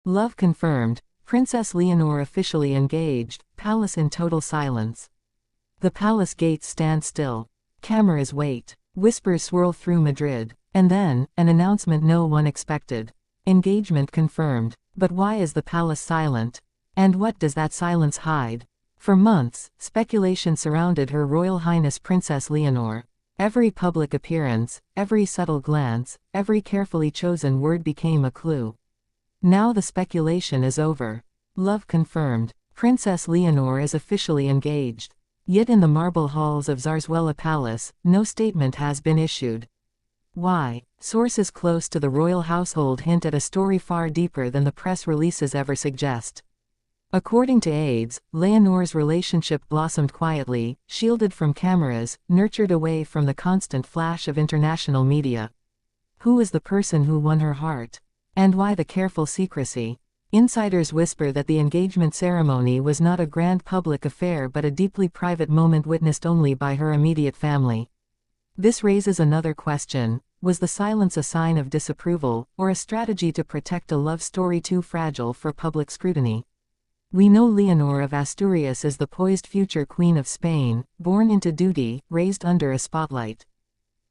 Love confirmed. Princess Leonor officially engaged. Palace in total silence. The palace gates stand still. Cameras wait. Whispers swirl through Madrid. And then, an announcement no one expected. Engagement confirmed. But why is the palace silent? And what does that silence hide? For months, speculation surrounded Her Royal Highness Princess Leonor. Every public appearance, every subtle glance, every carefully chosen word became a clue. Now the speculation is over. Love confirmed. Princess Leonor is officially engaged. Yet in the marble halls of Zarzuela Palace, no statement has been issued. Why? Sources close to the royal household hint at a story far deeper than the press releases ever suggest. According to aides, Leonor's relationship blossomed quietly, shielded from cameras, nurtured away from the constant flash of international media. Who is the person who won her heart? And why the careful secrecy? Insiders whisper that the engagement ceremony was not a grand public affair but a deeply private moment witnessed only by her immediate family. This raises another question. Was the silence a sign of disapproval, or a strategy to protect a love story too fragile for public scrutiny? We know Leonor of Asturias is the poised future Queen of Spain, born into duty, raised under a spotlight.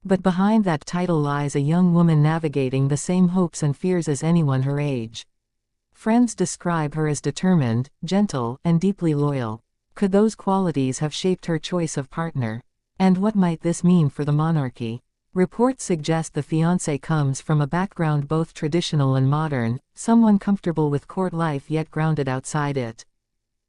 But behind that title lies a young woman navigating the same hopes and fears as anyone her age. Friends describe her as determined, gentle, and deeply loyal. Could those qualities have shaped her choice of partner? And what might this mean for the monarchy? Reports suggest the fiancé comes from a background both traditional and modern, someone comfortable with court life yet grounded outside it.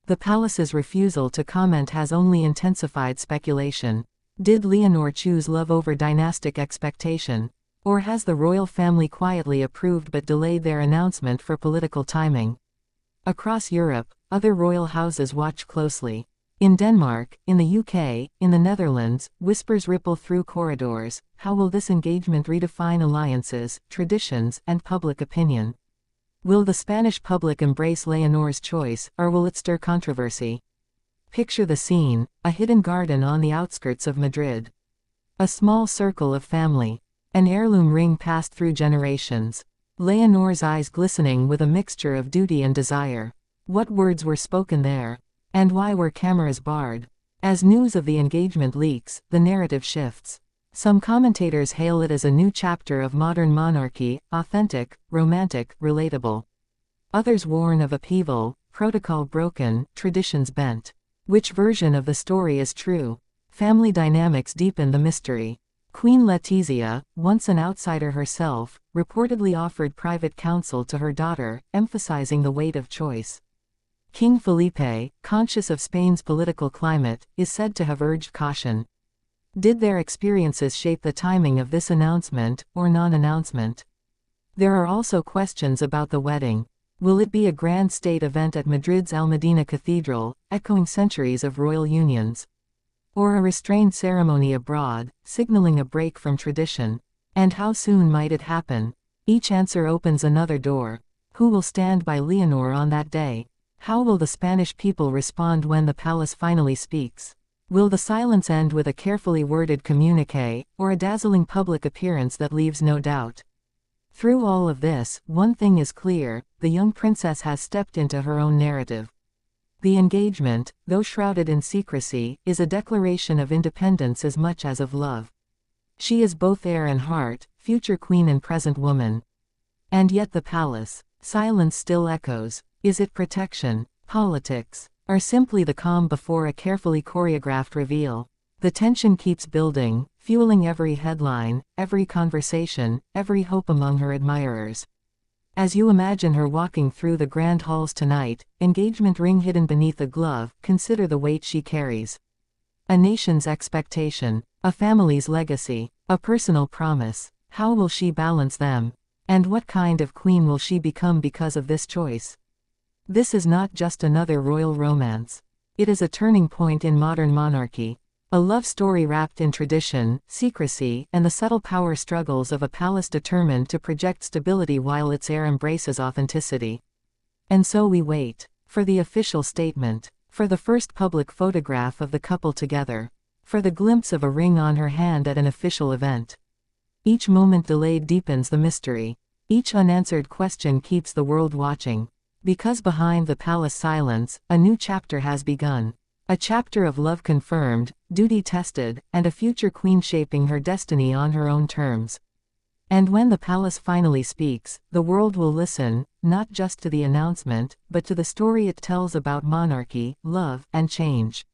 The palace's refusal to comment has only intensified speculation. Did Leonor choose love over dynastic expectation? Or has the royal family quietly approved but delayed their announcement for political timing? Across Europe, other royal houses watch closely. In Denmark, in the UK, in the Netherlands, whispers ripple through corridors. How will this engagement redefine alliances, traditions, and public opinion? Will the Spanish public embrace Leonor's choice, or will it stir controversy? Picture the scene: a hidden garden on the outskirts of Madrid. A small circle of family. An heirloom ring passed through generations. Leonor's eyes glistening with a mixture of duty and desire. What words were spoken there? And why were cameras barred? As news of the engagement leaks, the narrative shifts. Some commentators hail it as a new chapter of modern monarchy, authentic, romantic, relatable. Others warn of upheaval, protocol broken, traditions bent. Which version of the story is true? Family dynamics deepen the mystery. Queen Letizia, once an outsider herself, reportedly offered private counsel to her daughter, emphasizing the weight of choice. King Felipe, conscious of Spain's political climate, is said to have urged caution. Did their experiences shape the timing of this announcement, or non-announcement? There are also questions about the wedding. Will it be a grand state event at Madrid's Almudena Cathedral, echoing centuries of royal unions? Or a restrained ceremony abroad, signaling a break from tradition? And how soon might it happen? Each answer opens another door. Who will stand by Leonor on that day? How will the Spanish people respond when the palace finally speaks? Will the silence end with a carefully worded communiqué, or a dazzling public appearance that leaves no doubt? Through all of this, one thing is clear: the young princess has stepped into her own narrative. The engagement, though shrouded in secrecy, is a declaration of independence as much as of love. She is both heir and heart, future queen and present woman. And yet the palace. Silence still echoes. Is it protection, politics, or simply the calm before a carefully choreographed reveal? The tension keeps building, fueling every headline, every conversation, every hope among her admirers. As you imagine her walking through the grand halls tonight, engagement ring hidden beneath a glove, consider the weight she carries. A nation's expectation, a family's legacy, a personal promise. How will she balance them? And what kind of queen will she become because of this choice? This is not just another royal romance. It is a turning point in modern monarchy. A love story wrapped in tradition, secrecy, and the subtle power struggles of a palace determined to project stability while its heir embraces authenticity. And so we wait. For the official statement. For the first public photograph of the couple together. For the glimpse of a ring on her hand at an official event. Each moment delayed deepens the mystery. Each unanswered question keeps the world watching. Because behind the palace silence, a new chapter has begun. A chapter of love confirmed, duty tested, and a future queen shaping her destiny on her own terms. And when the palace finally speaks, the world will listen, not just to the announcement, but to the story it tells about monarchy, love, and change.